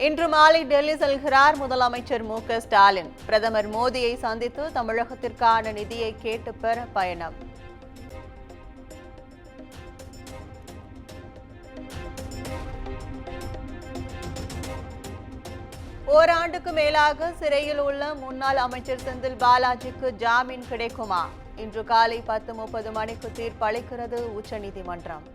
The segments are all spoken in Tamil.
இன்று மாலை டெல்லி செல்கிறார் முதலமைச்சர் மு.க.ஸ்டாலின். பிரதமர் மோடியை சந்தித்து தமிழகத்திற்கான நிதியை கேட்டு பெற பயணம். ஓராண்டுக்கு மேலாக சிறையில் உள்ள முன்னாள் அமைச்சர் செந்தில் பாலாஜிக்கு ஜாமீன் கிடைக்குமா? இன்று காலை 10:30 மணிக்கு தீர்ப்பளிக்கிறது உச்சநீதிமன்றம்.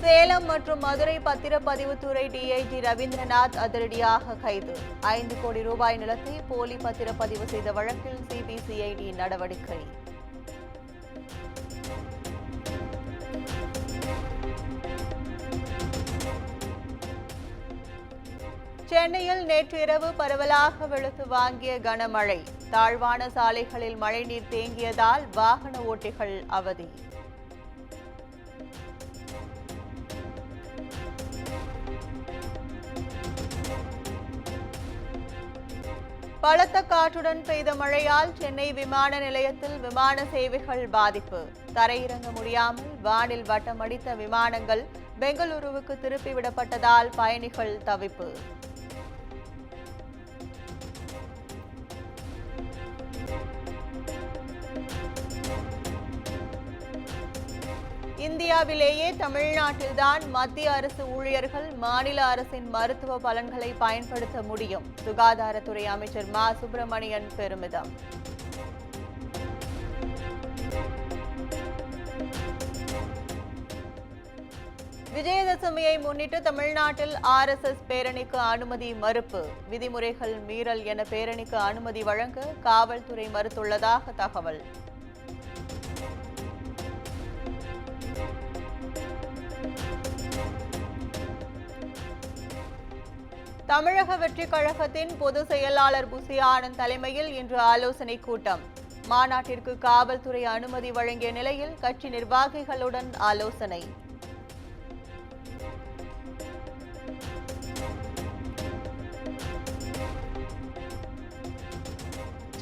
சேலம் மற்றும் மதுரை பத்திரப்பதிவுத்துறை டிஐஜி ரவீந்திரநாத் அதிரடியாக கைது. 5 கோடி ரூபாய் நிலத்தை போலி பத்திரப்பதிவு செய்த வழக்கில் சிபிசிஐடி நடவடிக்கை. சென்னையில் நேற்று இரவு பரவலாக வெளுத்து வாங்கிய கனமழை. தாழ்வான சாலைகளில் மழைநீர் தேங்கியதால் வாகன ஓட்டிகள் அவதி. பலத்த காற்றுடன் பெய்த மழையால் சென்னை விமான நிலையத்தில் விமான சேவைகள் பாதிப்பு. தரையிறங்க முடியாமல் வானில் வட்டமடித்த விமானங்கள் பெங்களூருவுக்கு திருப்பிவிடப்பட்டதால் பயணிகள் தவிப்பு. இந்தியாவிலேயே தமிழ்நாட்டில்தான் மத்திய அரசு ஊழியர்கள் மாநில அரசின் மருத்துவ பலன்களை பயன்படுத்த முடியும். சுகாதாரத்துறை அமைச்சர் மா. சுப்பிரமணியன் பெருமிதம். விஜயதசமியை முன்னிட்டு தமிழ்நாட்டில் RSS பேரணிக்கு அனுமதி மறுப்பு. விதிமுறைகள் மீறல் என பேரணிக்கு அனுமதி வழங்க காவல்துறை மறுத்துள்ளதாக தகவல். தமிழக வெற்றிக் கழகத்தின் பொதுச் செயலாளர் புசி ஆனந்த் தலைமையில் இன்று ஆலோசனை கூட்டம். மாநாட்டிற்கு காவல்துறை அனுமதி வழங்கிய நிலையில் கட்சி நிர்வாகிகளுடன் ஆலோசனை.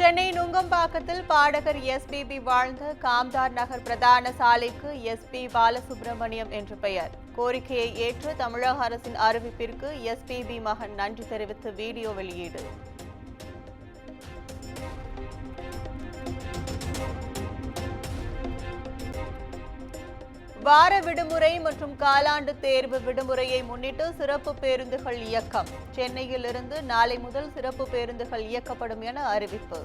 சென்னை நுங்கம்பாக்கத்தில் பாடகர் SPB வாழ்ந்த காம்தார் நகர் பிரதான சாலைக்கு SP பாலசுப்ரமணியம் என்று பெயர். கோரிக்கையை ஏற்று தமிழக அரசின் அறிவிப்பிற்கு SPB மகன் நன்றி தெரிவித்து வீடியோ வெளியீடு. வார விடுமுறை மற்றும் காலாண்டு தேர்வு விடுமுறையை முன்னிட்டு சிறப்பு பேருந்துகள் இயக்கம். சென்னையில் இருந்து நாளை முதல் சிறப்பு பேருந்துகள் இயக்கப்படும் என அறிவிப்பு.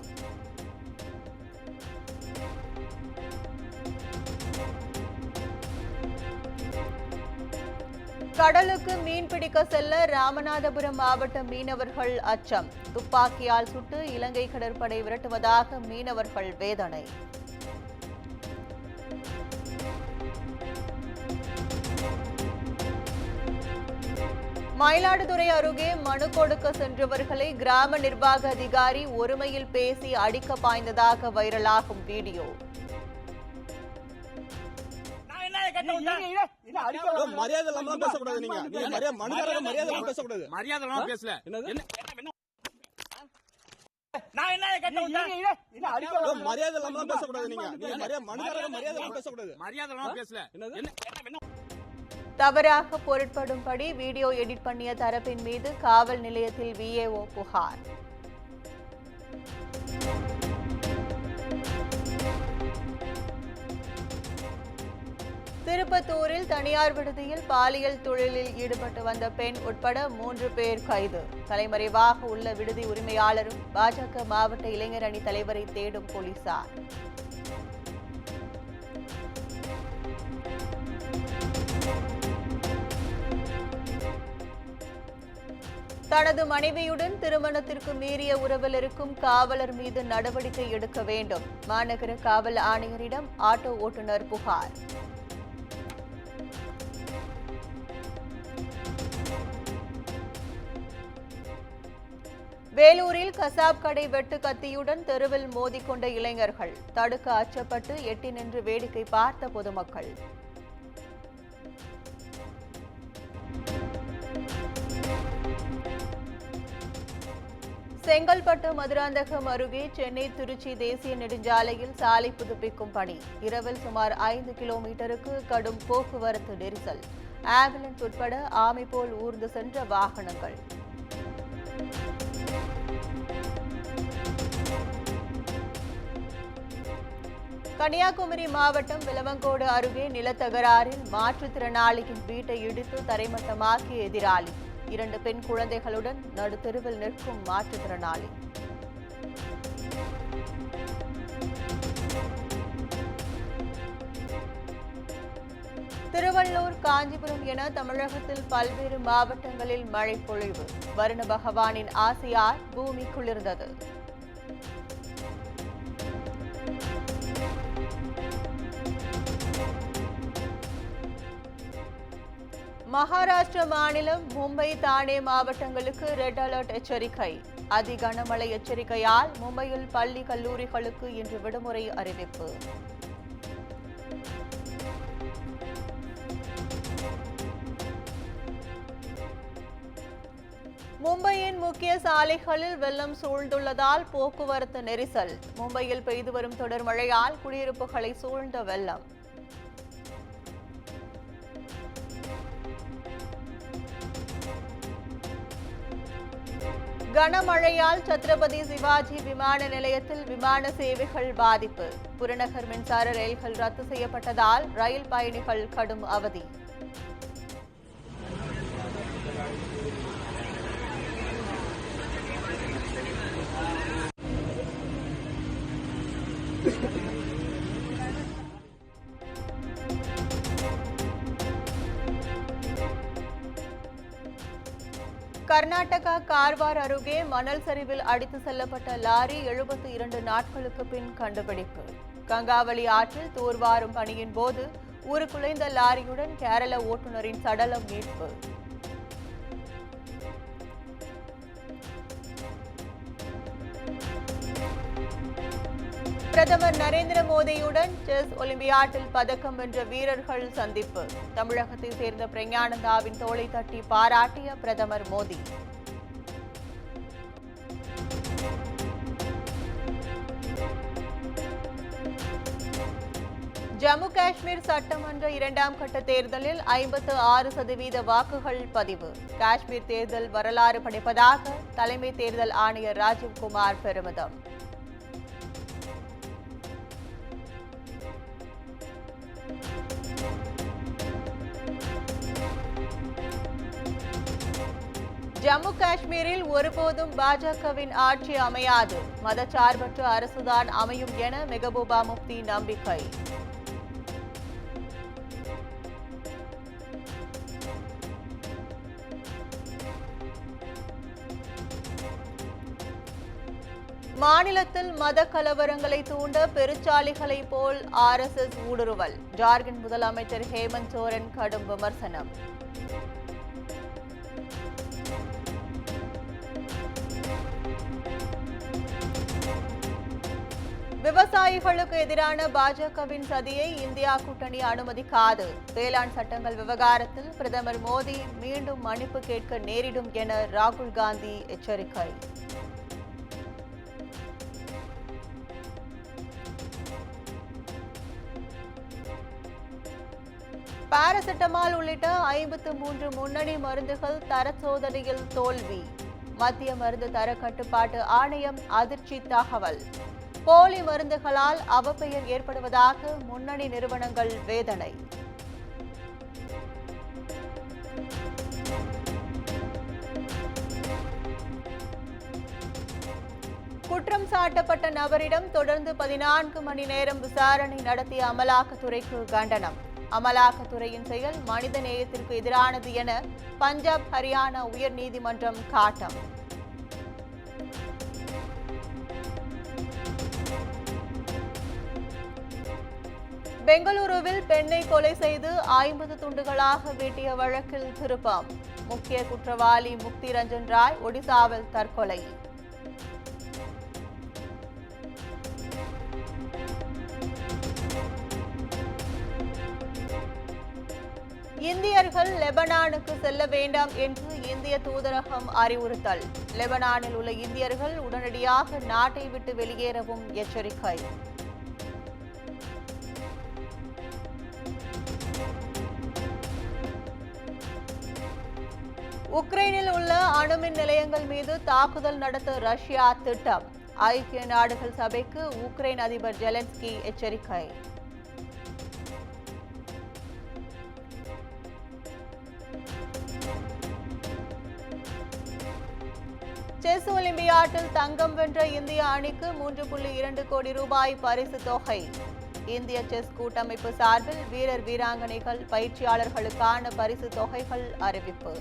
கடலுக்கு மீன் பிடிக்க செல்ல ராமநாதபுரம் மாவட்ட மீனவர்கள் அச்சம். துப்பாக்கியால் சுட்டு இலங்கை கடற்படை விரட்டுவதாக மீனவர்கள் வேதனை. மயிலாடுதுறை அருகே மனு கொடுக்க சென்றவர்களை கிராம நிர்வாக அதிகாரி ஒருமையில் பேசி அடிக்க பாய்ந்ததாக வைரலாகும் வீடியோ. மரியாதை இல்லாம பேசக்கூடாது. நீங்க மரியாதை பேசக்கூடாது. மரியாதை இல்லாம பேசல. மரியாதை இல்லாம பேசக்கூடாது. நீங்க மரியாதை பேசக்கூடாது. மரியாதை இல்லாம பேசல. தவறாக பொருட்படும்படி வீடியோ எடிட் பண்ணிய தரப்பின் மீது காவல் நிலையத்தில் VAO புகார். திருப்பத்தூரில் தனியார் விடுதியில் பாலியல் தொழிலில் ஈடுபட்டு வந்த பெண் உட்பட 3 பேர் கைது. தலைமறைவாக உள்ள விடுதி உரிமையாளரும் பாஜக மாவட்ட இளைஞர் அணி தலைவரை தேடும் போலீசார். தனது மனைவியுடன் திருமணத்திற்கு மீறிய உறவில் இருக்கும் காவலர் மீது நடவடிக்கை எடுக்க வேண்டும். மாநகர காவல் ஆணையரிடம் ஆட்டோ ஓட்டுநர் புகார். வேலூரில் கசாப் கடை வெட்டு கத்தியுடன் தெருவில் மோதிக்கொண்ட இளைஞர்கள். தடுக்க அச்சப்பட்டு எட்டி நின்று வேடிக்கை பார்த்த பொதுமக்கள். செங்கல்பட்டு மதுராந்தகம் அருகே சென்னை திருச்சி தேசிய நெடுஞ்சாலையில் சாலை புதுப்பிக்கும் பணி. இரவில் சுமார் 5 கிலோமீட்டருக்கு கடும் போக்குவரத்து நெரிசல். ஆம்புலன்ஸ் உட்பட ஆமை போல் ஊர்ந்து சென்ற வாகனங்கள். கன்னியாகுமரி மாவட்டம் விளவங்கோடு அருகே நிலத்தகராறில் மாற்றுத்திறனாளியின் வீட்டை இடித்து தரைமட்டமாக்கிய எதிராளி. 2 பெண் குழந்தைகளுடன் நடுத்தெருவில் நிற்கும் மாற்றுத்திறனாளி. திருவள்ளூர், காஞ்சிபுரம் என தமிழகத்தில் பல்வேறு மாவட்டங்களில் மழை பொழிவு. வருண பகவானின் ஆசையால் பூமி குளிர்ந்தது. மகாராஷ்டிர மாநிலம் மும்பை, தானே மாவட்டங்களுக்கு ரெட் அலர்ட் எச்சரிக்கை. அதி கனமழை எச்சரிக்கையால் மும்பையில் பள்ளி, கல்லூரிகளுக்கு இன்று விடுமுறை அறிவிப்பு. மும்பையின் முக்கிய சாலைகளில் வெள்ளம் சூழ்ந்துள்ளதால் போக்குவரத்து நெரிசல். மும்பையில் பெய்து வரும் தொடர் மழையால் குடியிருப்புகளை சூழ்ந்த வெள்ளம். கனமழையால் சத்ரபதி சிவாஜி விமான நிலையத்தில் விமான சேவைகள் பாதிப்பு. புறநகர் மின்சார ரயில்கள் ரத்து செய்யப்பட்டதால் ரயில் பயணிகள் கடும் அவதி. கர்நாடகா கார்வார் அருகே மணல் சரிவில் அடித்து செல்லப்பட்ட லாரி 72 நாட்களுக்கு பின் கண்டுபிடிப்பு. கங்காவளி ஆற்றில் தூர்வாரும் பணியின் போது உருக்குலைந்த லாரியுடன் கேரள ஓட்டுநரின் சடலம் மீட்பு. பிரதமர் நரேந்திர மோடியுடன் செஸ் ஒலிம்பியாட்டில் பதக்கம் வென்ற வீரர்கள் சந்திப்பு. தமிழகத்தை சேர்ந்த பிரஞானந்தாவின் தோளை தட்டி பாராட்டிய பிரதமர் மோடி. ஜம்மு காஷ்மீர் சட்டமன்ற 2ஆம் கட்ட தேர்தலில் 56% வாக்குகள் பதிவு. காஷ்மீர் தேர்தல் வரலாறு படைப்பதாக தலைமை தேர்தல் ஆணையர் ராஜீவ்குமார் பெருமிதம். ஜம்மு காஷ்மீரில் ஒருபோதும் பாஜகவின் ஆட்சி அமையாது. மதச்சார்பற்ற அரசுதான் அமையும் என மெகபூபா முஃப்தி நம்பிக்கை. மாநிலத்தில் மத கலவரங்களை தூண்ட பெருச்சாளிகளை போல் RSS ஊடுருவல். ஜார்க்கண்ட் முதலமைச்சர் ஹேமந்த் சோரன் கடும் விமர்சனம். விவசாயிகளுக்கு எதிரான பாஜகவின் சதியை இந்தியா கூட்டணி அனுமதிக்காது. வேளாண் சட்டங்கள் விவகாரத்தில் பிரதமர் மோடி மீண்டும் மன்னிப்பு கேட்க நேரிடும் என ராகுல் காந்தி எச்சரிக்கை. பாராசிட்டமால் உள்ளிட்ட 53 முன்னணி மருந்துகள் தர சோதனையில் தோல்வி. மத்திய மருந்து தர கட்டுப்பாட்டு ஆணையம் அதிர்ச்சி தகவல். போலி மருந்துகளால் அவப்பெயர் ஏற்படுவதாக முன்னணி நிறுவனங்கள் வேதனை. குற்றம் சாட்டப்பட்ட நபரிடம் தொடர்ந்து 14 மணி நேரம் விசாரணை நடத்திய அமலாக்கத்துறைக்கு கண்டனம். அமலாக்கத்துறையின் செயல் மனித நேயத்திற்கு எதிரானது என பஞ்சாப், ஹரியானா உயர்நீதிமன்றம் காட்டம். பெங்களூருவில் பெண்ணை கொலை செய்து 50 துண்டுகளாக வெட்டிய வழக்கில் திருப்பம். முக்கிய குற்றவாளி முக்தி ரஞ்சன் ராய் ஒடிசாவில் தற்கொலை. இந்தியர்கள் லெபனானுக்கு செல்ல வேண்டாம் என்று இந்திய இந்திய தூதரகம் அறிவுறுத்தல். லெபனானில் உள்ள இந்தியர்கள் உடனடியாக நாட்டை விட்டு வெளியேறவும் எச்சரிக்கை. உக்ரைனில் உள்ள அணுமின் நிலையங்கள் மீது தாக்குதல் நடத்த ரஷ்யா திட்டம். ஐக்கிய நாடுகள் சபைக்கு உக்ரைன் அதிபர் ஜெலன்ஸ்கி எச்சரிக்கை. செஸ் ஒலிம்பியாட்டில் தங்கம் வென்ற இந்திய அணிக்கு 3.2 கோடி ரூபாய் பரிசு தொகை. இந்திய செஸ் கூட்டமைப்பு சார்பில் வீரர் வீராங்கனைகள் பயிற்சியாளர்களுக்கான பரிசு தொகைகள் அறிவிப்பு.